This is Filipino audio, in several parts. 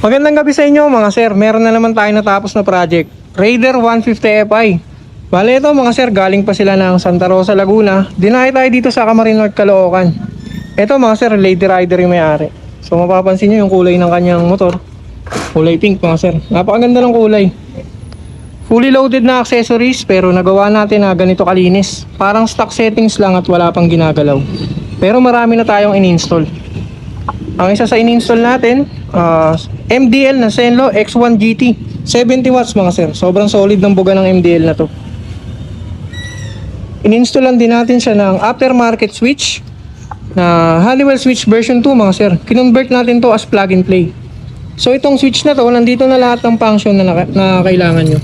Magandang gabi sa inyo mga sir. Meron na naman tayo natapos na project. Raider 150 Fi. Bale ito mga sir, galing pa sila ng Santa Rosa, Laguna. Dinay tayo dito sa Camarines North, Caloocan. Ito mga sir, Lady Rider yung may-ari. So mapapansin nyo yung kulay ng kanyang motor. Kulay pink mga sir. Napakaganda ng kulay. Fully loaded na accessories pero nagawa natin na ganito kalinis. Parang stock settings lang at wala pang ginagalaw. Pero marami na tayong in-install. Ang isa sa in-install natin, MDL na Zenlo X1 GT 70 watts mga sir. Sobrang solid ng buga ng MDL na to. In-installan din natin siya ng aftermarket switch na Honeywell switch version 2 mga sir. Kinonvert natin to as plug and play. So itong switch na to, nandito na lahat ng function na kailangan nyo.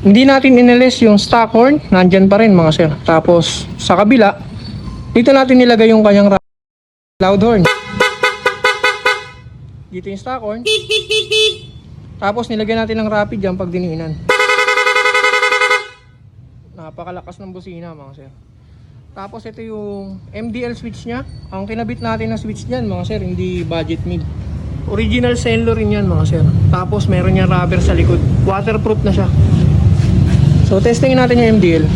Hindi natin inalis yung stock horn, nandyan pa rin mga sir. Tapos sa kabila, dito natin nilagay yung kanyang loud horn. Dito yung stock horn. Tapos nilagyan natin ng rapid dyan pag diniinan. Napakalakas ng busina mga sir. Tapos ito yung MDL switch nya. Ang kinabit natin na switch dyan mga sir, hindi budget mid. Original Zenlo rin yan mga sir. Tapos meron niya rubber sa likod. Waterproof na siya. So testingin natin yung MDL.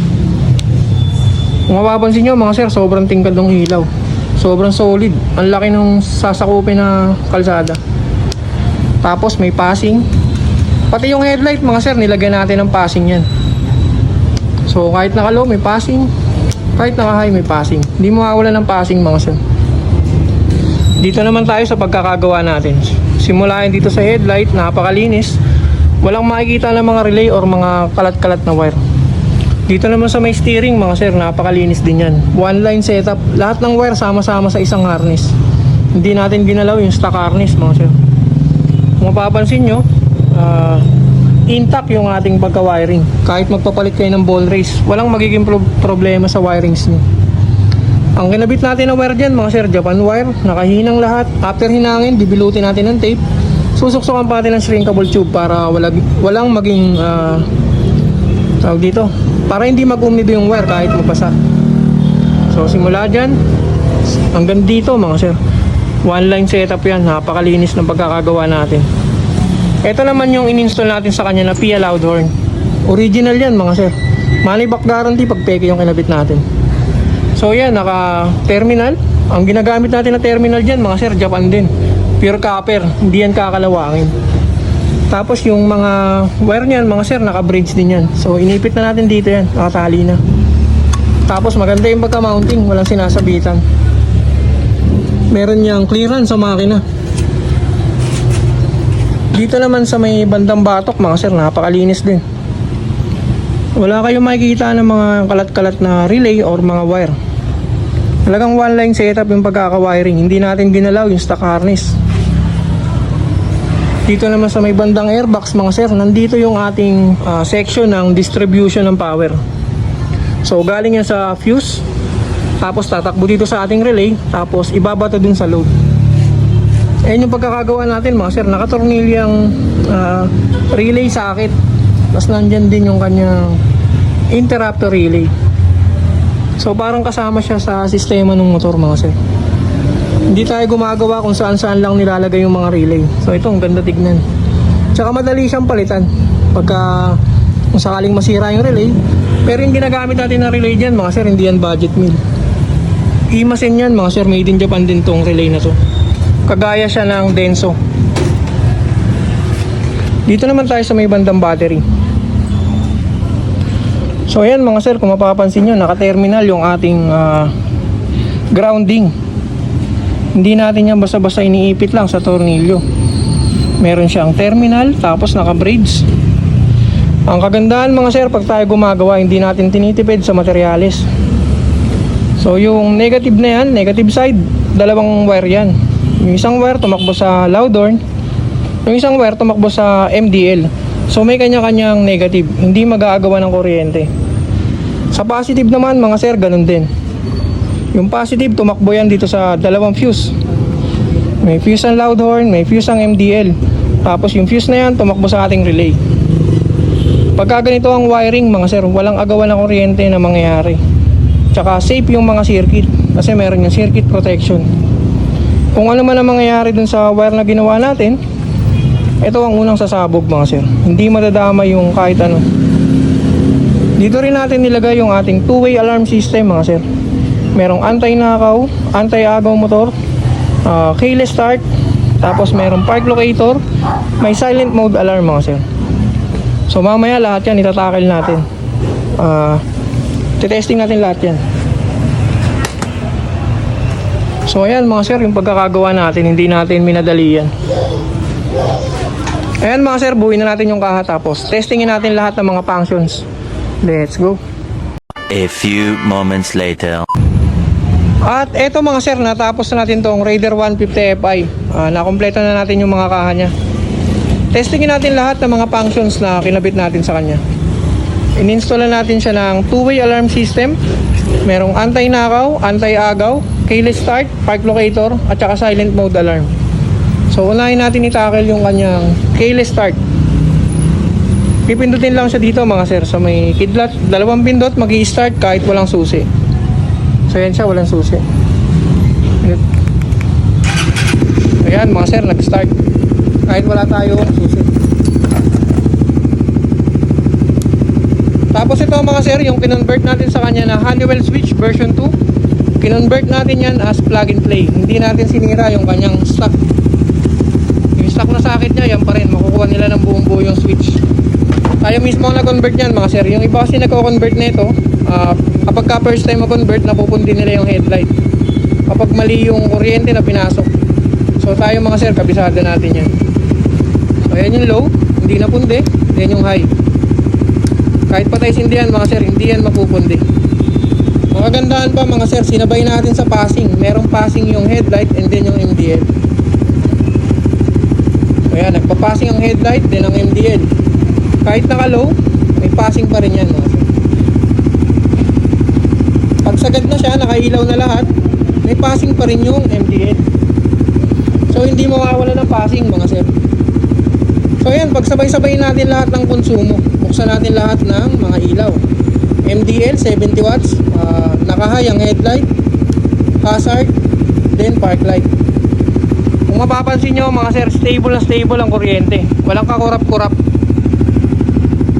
Kung mapapansin nyo mga sir, sobrang tingkad ng ilaw. Sobrang solid. Ang laki ng sasakupin na kalsada. Tapos may passing. Pati yung headlight mga sir, nilagyan natin ng passing yan. So kahit naka-low may passing, kahit naka-high may passing. Hindi mawawala ng passing mga sir. Dito naman tayo sa pagkakagawa natin. Simulain dito sa headlight, napakalinis. Walang makikita ng mga relay or mga kalat-kalat na wire. Dito naman sa may steering mga sir, napakalinis din yan. One line setup, lahat ng wire sama-sama sa isang harness. Hindi natin ginalaw yung stock harness mga sir. Kung mapapansin nyo, intact yung ating pagka-wiring. Kahit magpapalit kayo ng ball race, walang magiging problema sa wirings nyo. Ang kinabit natin na wire dyan mga sir, Japan wire, nakahinang lahat. After hinangin, bibilutin natin ng tape. Susuksukan pa natin ng shrinkable tube para walang maging tawag dito, para hindi mag-umido yung wire kahit mapasa. So simula dyan hanggang dito mga sir, one line setup yan. Napakalinis ng pagkakagawa natin. Ito naman yung in-install natin sa kanya na PIA loud horn. Original yan mga sir. Money back guarantee pag peke yung kinabit natin. So yan, naka terminal. Ang ginagamit natin na terminal dyan mga sir, Japan din. Pure copper, hindi yan kakalawangin. Tapos yung mga wire niyan mga sir, naka-bridge din yan. So inipit na natin dito yan, nakatali na. Tapos maganda yung pagka-mounting, walang sinasabitan. Meron niyang clearance sa makina. Dito naman sa may bandang batok mga sir, napakalinis din. Wala kayong makikita ng mga kalat-kalat na relay or mga wire. Talagang one line setup yung pagkaka-wiring. Hindi natin ginalaw yung stock harness. Dito naman sa may bandang airbox mga sir, nandito yung ating section ng distribution ng power. So galing yan sa fuse, tapos tatakbo dito sa ating relay, tapos ibabato dun sa load. Ayan yung pagkakagawa natin mga sir, nakatornilyang relay socket. Tapos nandyan din yung kanyang interrupter relay. So parang kasama siya sa sistema ng motor mga sir. Hindi tayo gumagawa kung saan-saan lang nilalagay yung mga relay. So ito, ang ganda tignan. Tsaka madali siyang palitan pagka kung sakaling masira yung relay. Pero yung ginagamit natin na relay dyan mga sir, hindi yan budget meal. Imasen yan mga sir, made in Japan din tong relay na to. Kagaya siya ng Denso. Dito naman tayo sa may bandang battery. So ayan mga sir, kung mapapansin nyo, naka-terminal yung ating grounding. Hindi natin yan basta-basta iniipit lang sa tornilyo. Meron siyang terminal, tapos naka-bridge. Ang kagandahan mga sir, pag tayo gumagawa, hindi natin tinitipid sa materyales. So yung negative na yan, negative side, dalawang wire yan. Yung isang wire tumakbo sa loud horn, yung isang wire tumakbo sa MDL. So may kanya-kanyang negative, hindi mag-aagawan ng kuryente. Sa positive naman mga sir, ganun din. Yung positive, tumakbo yan dito sa dalawang fuse. May fuse ang loud horn, may fuse ang MDL. Tapos yung fuse na yan, tumakbo sa ating relay. Pagka ganito ang wiring mga sir, walang agawan ng kuryente na mangyayari. Tsaka safe yung mga circuit, kasi meron yung circuit protection. Kung ano man ang mangyayari dun sa wire na ginawa natin, ito ang unang sasabog mga sir. Hindi madadama yung kahit ano. Dito rin natin nilagay yung ating two-way alarm system mga sir. Merong anti-nakaw, anti-agaw motor, keyless start, tapos merong park locator, may silent mode alarm mga sir. So mamaya lahat yan itatakil natin. Titesting natin lahat yan. So ayan mga sir, yung pagkakagawa natin, hindi natin minadali yan. Ayan mga sir, buuin na natin yung kaha tapos testingin natin lahat ng mga functions. Let's go. A few moments later. At eto mga sir, natapos na natin tong Raider 150 Fi. Nakompleto na natin yung mga kaha nya. Testingin natin lahat ng mga functions na kinabit natin sa kanya. In-install na natin siya ng two-way alarm system. Merong anti-nakaw, anti-agaw, keyless start, park locator, at saka silent mode alarm. So unahin natin i-tackle yung kanyang keyless start. Pipindutin lang siya dito mga sir sa may kidlat. Dalawang pindot, mag-i-start kahit walang susi. So yan siya, walang susi. Ayan mga sir, nag-start kahit wala tayong susi. Tapos ito mga sir, yung kinonvert natin sa kanya na Honeywell switch version 2, kinonvert natin yan as plug and play. Hindi natin sinira yung kanyang stock. Yung stock na socket niya, yan pa rin, makukuha nila ng buong buo yung switch. Tayo mismo ang nag-convert yan mga sir. Yung iba kasi nagko-convert na ito, kapag ka first time mag-convert, napupundi nila yung headlight kapag mali yung kuryente na pinasok. So tayo mga sir, kabisado natin yan. So yan yung low, hindi napundi. Yan yung high. Kahit patay sindihan mga sir, hindi yan mapupundi. Ang kagandahan pa mga sir, sinabay natin sa passing. Merong passing yung headlight and then yung MDL. Ayan, nagpa-passing ang headlight, then ang MDL. Kahit naka-low, may passing pa rin yan mga sir. Pag sagad na siya, nakailaw na lahat, may passing pa rin yung MDL. So hindi mawawala ng passing mga sir. So ayan, pag sabay-sabay natin lahat ng konsumo, buksan natin lahat ng mga ilaw. MDL 70 watts, naka-high ang headlight, hazard, then park light. Kung mapapansin nyo mga sir, stable na stable ang kuryente. Walang kakurap-kurap.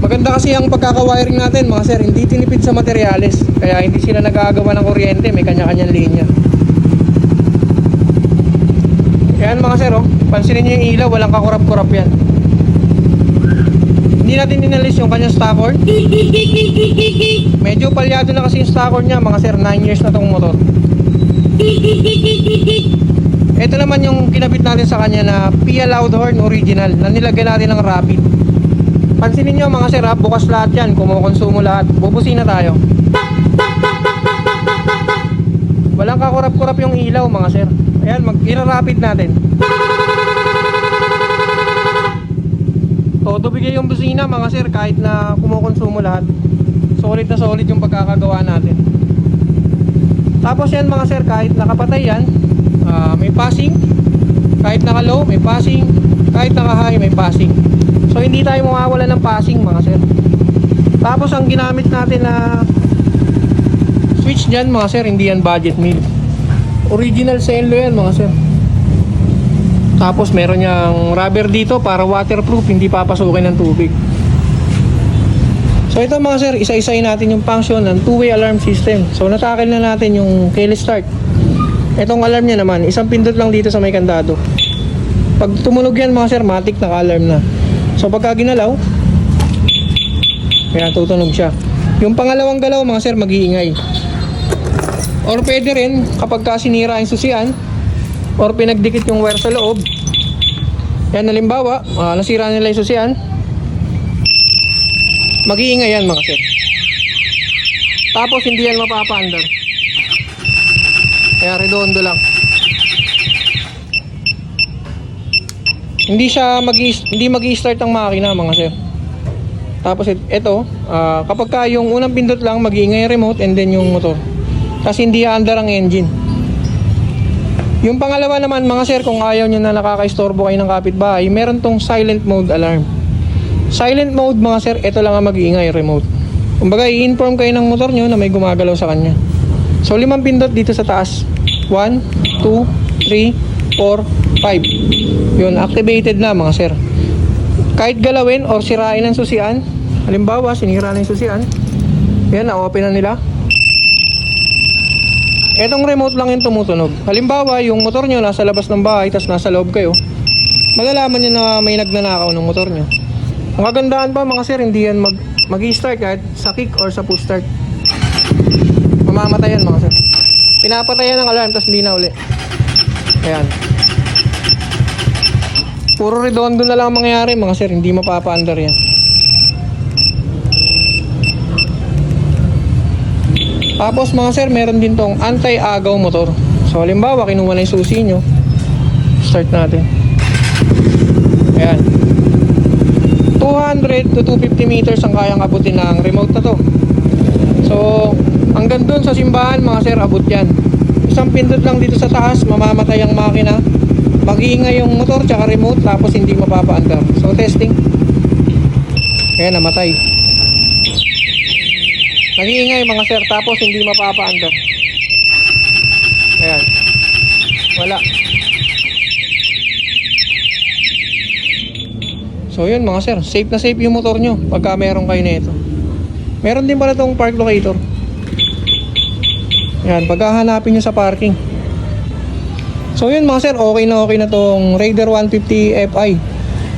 Maganda kasi ang pagkaka-wiring natin mga sir, hindi tinipid sa materyales. Kaya hindi sila nagagawa ng kuryente, may kanya-kanyang linya. Ayan mga sir, oh, pansinin nyo yung ilaw, walang kakurap-kurap yan. Hindi natin inalis yung kanyang stock. Medyo palyado na kasi yung stock niya mga sir, 9 years na tong motor. Ito naman yung kinabit natin sa kanya na Pia Loudhorn original na nilagay natin ng rapid. Pansinin nyo mga sir, bukas lahat yan, kumukonsumo lahat. Bubusina tayo. Walang kakurap-kurap yung ilaw mga sir. Ayan, mag-ira-rapid natin. Todo bigay yung busina mga sir, kahit na kumukonsumo lahat. Solid na solid yung pagkakagawa natin. Tapos yan mga sir, kahit nakapatay yan, may passing. Kahit naka-low, may passing. Kahit naka-high, may passing. So hindi tayo mawawala ng passing mga sir. Tapos ang ginamit natin na switch dyan mga sir, hindi yan budget made. Original Senlo yan mga sir. Tapos meron niyang rubber dito para waterproof, hindi papasukin ng tubig. So ito mga sir, isa-isayin natin yung function ng two-way alarm system. So natakil na natin yung keyless start. Itong alarm niya naman, isang pindot lang dito sa may kandado. Pag tumunog yan mga sir, matik naka-alarm na. So pagka ginalaw, kaya tutunog siya. Yung pangalawang galaw mga sir, mag-iingay. Or pwede rin kapag sinira yung susian or pinagdikit yung wire sa loob. Yan, halimbawa, nasira nila yung susian, mag-iingay yan mga sir. Tapos hindi yan mapapa-under. Kaya redondo lang. Hindi siya hindi mag-i-start ang makina mga sir. Tapos ito, kapag yung unang pindot lang, mag-iingay yung remote and then yung motor. Kasi hindi aandar ang engine. Yung pangalawa naman mga sir, kung ayaw nyo na nakaka-istorbo kayo ng kapitbahay, meron tong silent mode alarm. Silent mode mga sir, ito lang ang mag-iingay remote. Kumbaga i-inform kayo ng motor nyo na may gumagalaw sa kanya. So 5 pindot dito sa taas. 1, 2, 3, 4, 5. Yun, activated na mga sir. Kahit galawin or sirain ang susian, halimbawa sinira na yung susian, yan, na-open na nila. Etong remote lang yung tumutunog. Halimbawa, yung motor nyo nasa labas ng bahay, tas nasa loob kayo, malalaman nyo na may nagnanakaw ng motor nyo. Ang kagandaan pa mga sir, hindi yan mag-i-start kahit sa kick or sa push start. Mamamatayan mga sir. Pinapatayan ng alarm, tas hindi na uli. Ayan. Puro redondo na lang ang mangyayari mga sir, hindi mapapa-under yan. Tapos mga sir, meron din tong anti-agaw motor. So halimbawa, kinuha na yung susi nyo. Start natin. Ayan. 200 to 250 meters ang kayang abutin ng remote na to. So, hanggang dun sa simbahan mga sir, abot yan. Isang pindot lang dito sa taas, mamamatay ang makina. Mag-iingay yung motor tsaka remote, tapos hindi mapapa-under. So, testing. Ayan, namatay. Nag-iingay mga sir, tapos hindi mapapa-under. Ayan. Wala. So yun mga sir, safe na safe yung motor nyo pagka meron kayo na ito. Meron din pala itong park locator. Ayan, pagkahanapin nyo sa parking. So yun mga sir, okay na tong Raider 150 Fi.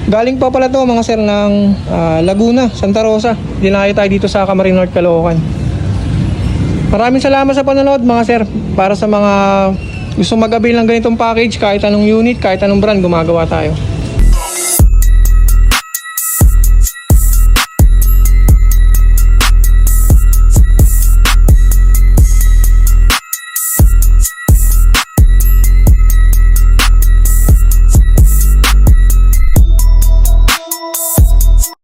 Galing pa pala to mga sir ng Laguna, Santa Rosa. Dinayo tayo dito sa Camarin North, Caloocan. Maraming salamat sa panonood mga sir. Para sa mga gusto mag-avail ng ganitong package, kahit anong unit, kahit anong brand, gumagawa tayo.